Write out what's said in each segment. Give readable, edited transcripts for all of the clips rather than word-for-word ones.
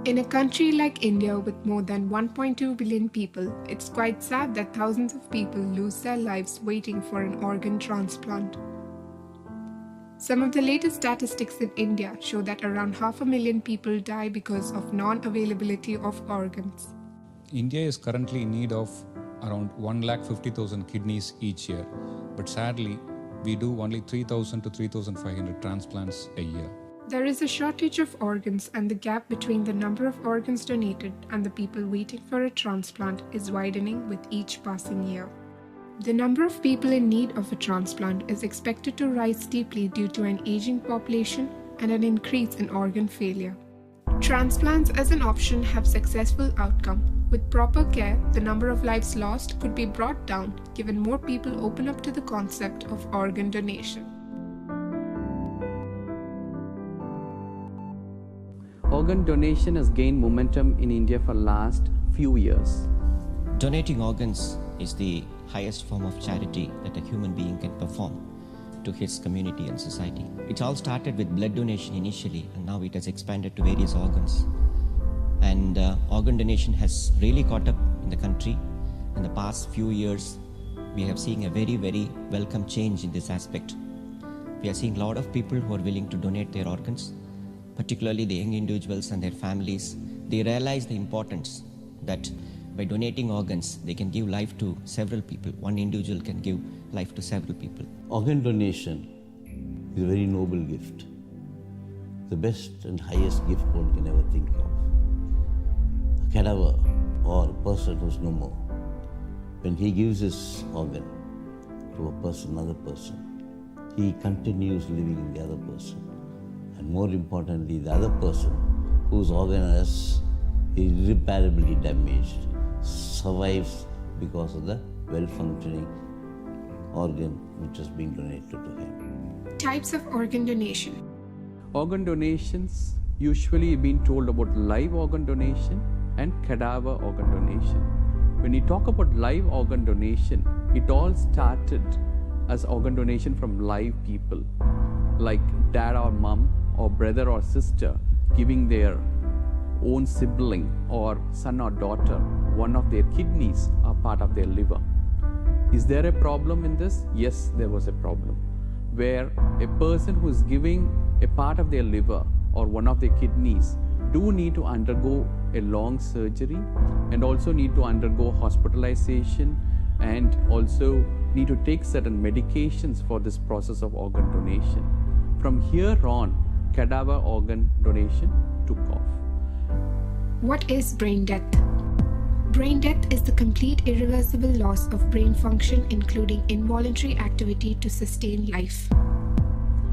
In a country like India with more than 1.2 billion people, it's quite sad that thousands of people lose their lives waiting for an organ transplant. Some of the latest statistics in India show that around 500,000 people die because of non-availability of organs. India is currently in need of around 150,000 kidneys each year, but sadly, we do only 3,000 to 3,500 transplants a year. There is a shortage of organs, and the gap between the number of organs donated and the people waiting for a transplant is widening with each passing year. The number of people in need of a transplant is expected to rise steeply due to an aging population and an increase in organ failure. Transplants as an option have successful outcome. With proper care, the number of lives lost could be brought down given more people open up to the concept of organ donation. Organ donation has gained momentum in India for last few years. Donating organs is the highest form of charity that a human being can perform to his community and society. It all started with blood donation initially, and now it has expanded to various organs. And organ donation has really caught up in the country. In the past few years, we have seen a very, very welcome change in this aspect. We are seeing a lot of people who are willing to donate their organs, particularly the young individuals and their families. They realize the importance that by donating organs, they can give life to several people. One individual can give life to several people. Organ donation is a very noble gift. The best and highest gift one can ever think of. A cadaver, or a person who's no more, when he gives his organ to a person, another person, he continues living in the other person. And more importantly, the other person whose organ is irreparably damaged survives because of the well-functioning organ which has been donated to him. Types of organ donation. Organ donations usually been told about live organ donation and cadaver organ donation. When you talk about live organ donation, it all started as organ donation from live people, like dad or mom or brother or sister giving their own sibling or son or daughter one of their kidneys or part of their liver. Is there a problem in this? Yes, there was a problem where a person who is giving a part of their liver or one of their kidneys do need to undergo a long surgery and also need to undergo hospitalization and also need to take certain medications for this process of organ donation. From here on, cadaver organ donation took off. What is brain death? Brain death is the complete irreversible loss of brain function, including involuntary activity to sustain life.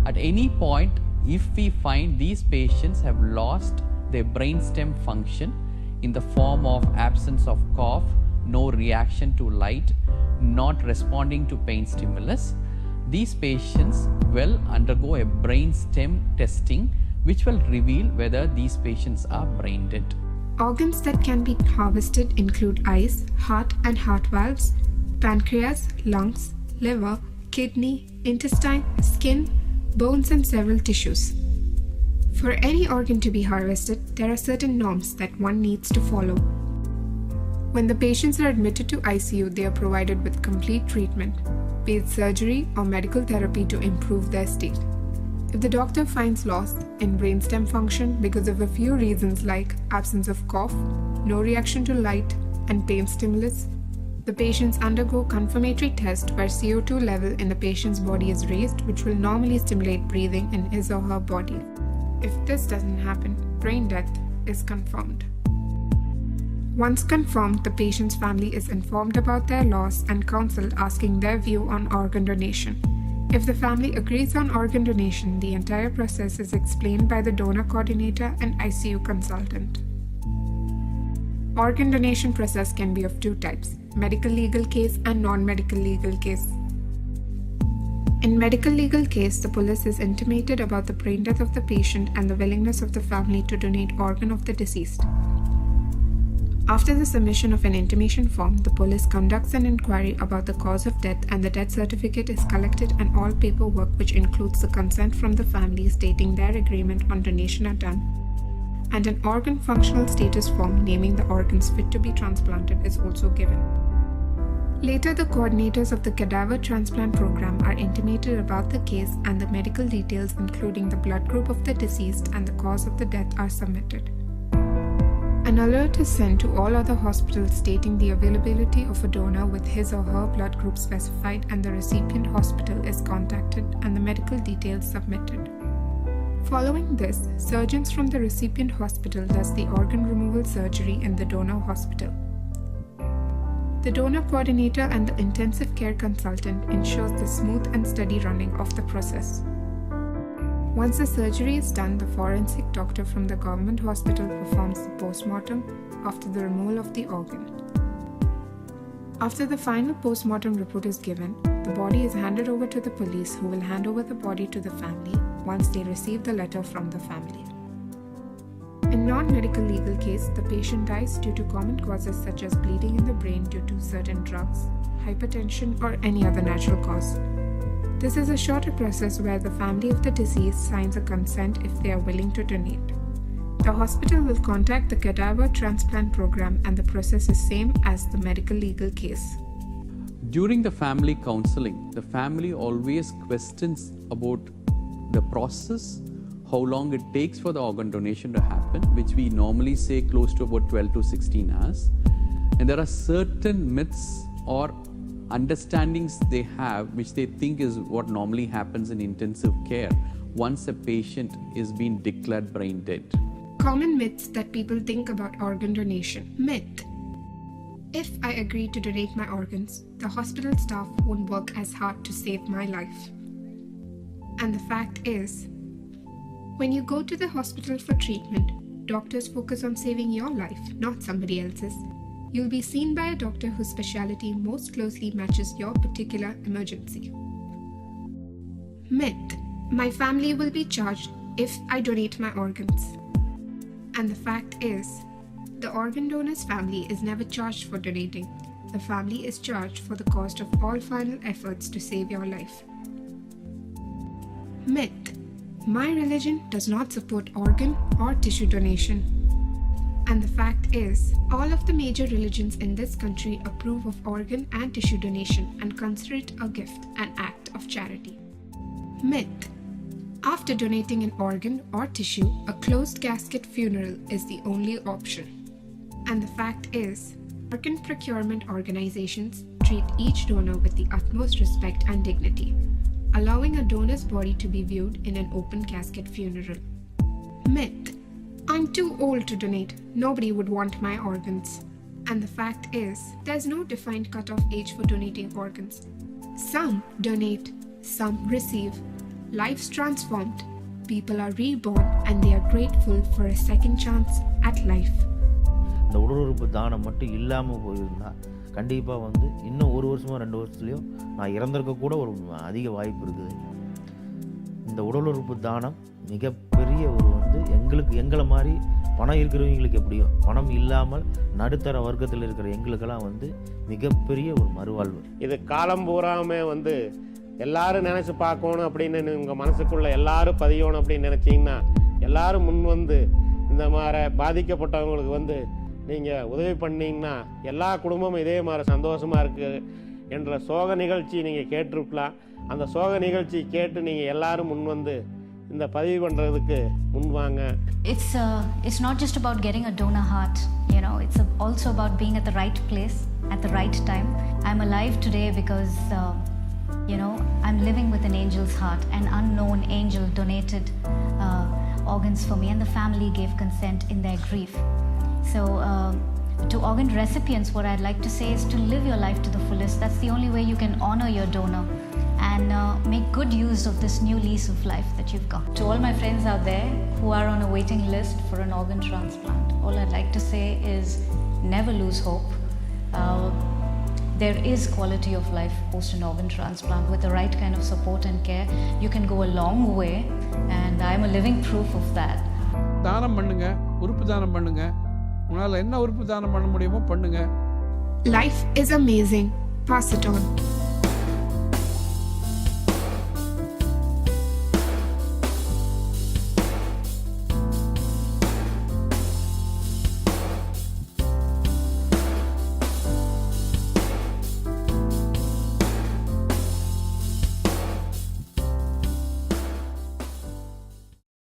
At any point, if we find these patients have lost their brainstem function in the form of absence of cough, no reaction to light, not responding to pain stimulus, these patients will undergo a brainstem testing which will reveal whether these patients are brain dead. Organs that can be harvested include eyes, heart and heart valves, pancreas, lungs, liver, kidney, intestine, skin, bones and several tissues. For any organ to be harvested, there are certain norms that one needs to follow. When the patients are admitted to ICU, they are provided with complete treatment, be it surgery or medical therapy to improve their state. If the doctor finds loss in brainstem function because of a few reasons like absence of cough, no reaction to light, and pain stimulus, the patients undergo confirmatory test where CO2 level in the patient's body is raised, which will normally stimulate breathing in his or her body. If this doesn't happen, brain death is confirmed. Once confirmed, the patient's family is informed about their loss and counseled asking their view on organ donation. If the family agrees on organ donation, the entire process is explained by the donor coordinator and ICU consultant. Organ donation process can be of two types: medical legal case and non-medical legal case. In medical legal case, the police is intimated about the brain death of the patient and the willingness of the family to donate organ of the deceased. After the submission of an intimation form, the police conducts an inquiry about the cause of death and the death certificate is collected and all paperwork, which includes the consent from the family stating their agreement on donation, are done. and an organ functional status form naming the organs fit to be transplanted is also given. Later, the coordinators of the Cadaver transplant program are intimated about the case, and the medical details including the blood group of the deceased and the cause of the death are submitted. An alert is sent to all other hospitals stating the availability of a donor with his or her blood group specified, and the recipient hospital is contacted and the medical details submitted. Following this, surgeons from the recipient hospital does the organ removal surgery in the donor hospital. The donor coordinator and the intensive care consultant ensures the smooth and steady running of the process. Once the surgery is done, the forensic doctor from the government hospital performs the postmortem after the removal of the organ. After the final postmortem report is given, the body is handed over to the police, who will hand over the body to the family once they receive the letter from the family. In non-medical legal case, the patient dies due to common causes such as bleeding in the brain due to certain drugs, hypertension, or any other natural cause. This is a shorter process where the family of the deceased signs a consent if they are willing to donate. The hospital will contact the Cadaver transplant program, and the process is same as the medical legal case. During the family counseling, the family always questions about the process, how long it takes for the organ donation to happen, which we normally say close to about 12 to 16 hours. And there are certain myths or understandings they have which they think is what normally happens in intensive care once a patient is being declared brain dead. Common myths that people think about organ donation. Myth: if I agree to donate my organs, the hospital staff won't work as hard to save my life. And the fact is, when you go to the hospital for treatment, doctors focus on saving your life, not somebody else's. You'll be seen by a doctor whose specialty most closely matches your particular emergency. Myth: my family will be charged if I donate my organs. And the fact is, the organ donor's family is never charged for donating. The family is charged for the cost of all final efforts to save your life. Myth: my religion does not support organ or tissue donation. And the fact is, all of the major religions in this country approve of organ and tissue donation and consider it a gift, an act of charity. Myth: after donating an organ or tissue, a closed casket funeral is the only option. And the fact is, organ procurement organizations treat each donor with the utmost respect and dignity, allowing a donor's body to be viewed in an open casket funeral. Myth: I'm too old to donate. Nobody would want my organs. And the fact is, there's no defined cutoff age for donating organs. Some donate, some receive. Life's transformed. People are reborn, and they are grateful for a second chance at life. இந்த உடல் உறுப்பு தானம் மட்டும் இல்லாமல் போயிருந்தா கண்டிப்பாக இன்னும் ஒரு வருஷமோ 2 வருஷத்துலையோ நான் இறந்திருக்க கூட ஒரு அதிக வாய்ப்பு இருக்குது. இந்த உடல் உறுப்பு தானம் மிகப்பெரிய ஒரு எங்களை மாதிரி பணம் இருக்கிறவங்களுக்கு எப்படியோ, பணம் இல்லாமல் நடுத்தர வர்க்கத்தில் இருக்கிற எங்களுக்கெல்லாம் மிகப்பெரிய ஒரு மறுவாழ்வு. இது காலம் பூராமே எல்லாரும் நினச்சி பார்க்கணும் அப்படின்னு உங்கள் மனசுக்குள்ளே எல்லாரும் பதியணும் அப்படின்னு நினச்சிங்கன்னா, எல்லாரும் முன் இந்த மாதிரி பாதிக்கப்பட்டவங்களுக்கு நீங்கள் உதவி பண்ணிங்கன்னா எல்லா குடும்பமும் இதே மாதிரி சந்தோஷமாக இருக்குது என்ற சோக நிகழ்ச்சி நீங்கள் கேட்டிருக்கலாம். அந்த சோக நிகழ்ச்சி கேட்டு நீங்கள் எல்லாரும் முன் இந்த பதிவு பண்ணுறதுக்கு முன்வாங்க. It's not just about getting a donor heart, it's also about being at the right place at the right time. I'm alive today because I'm living with an angel's heart. An unknown angel donated organs for me, and the family gave consent in their grief. So to organ recipients, what I'd like to say is to live your life to the fullest. That's the only way you can honor your donor and make good use of this new lease of life that you've got. To all my friends out there who are on a waiting list for an organ transplant, all I'd like to say is never lose hope. There is quality of life post an organ transplant. With the right kind of support and care, you can go a long way, and I'm a living proof of that. தானம் பண்ணுங்க, உறுப்பு தானம் பண்ணுங்க. உங்களால என்ன உறுப்பு தானம் பண்ண முடியுமோ பண்ணுங்க. Life is amazing. Pass it on.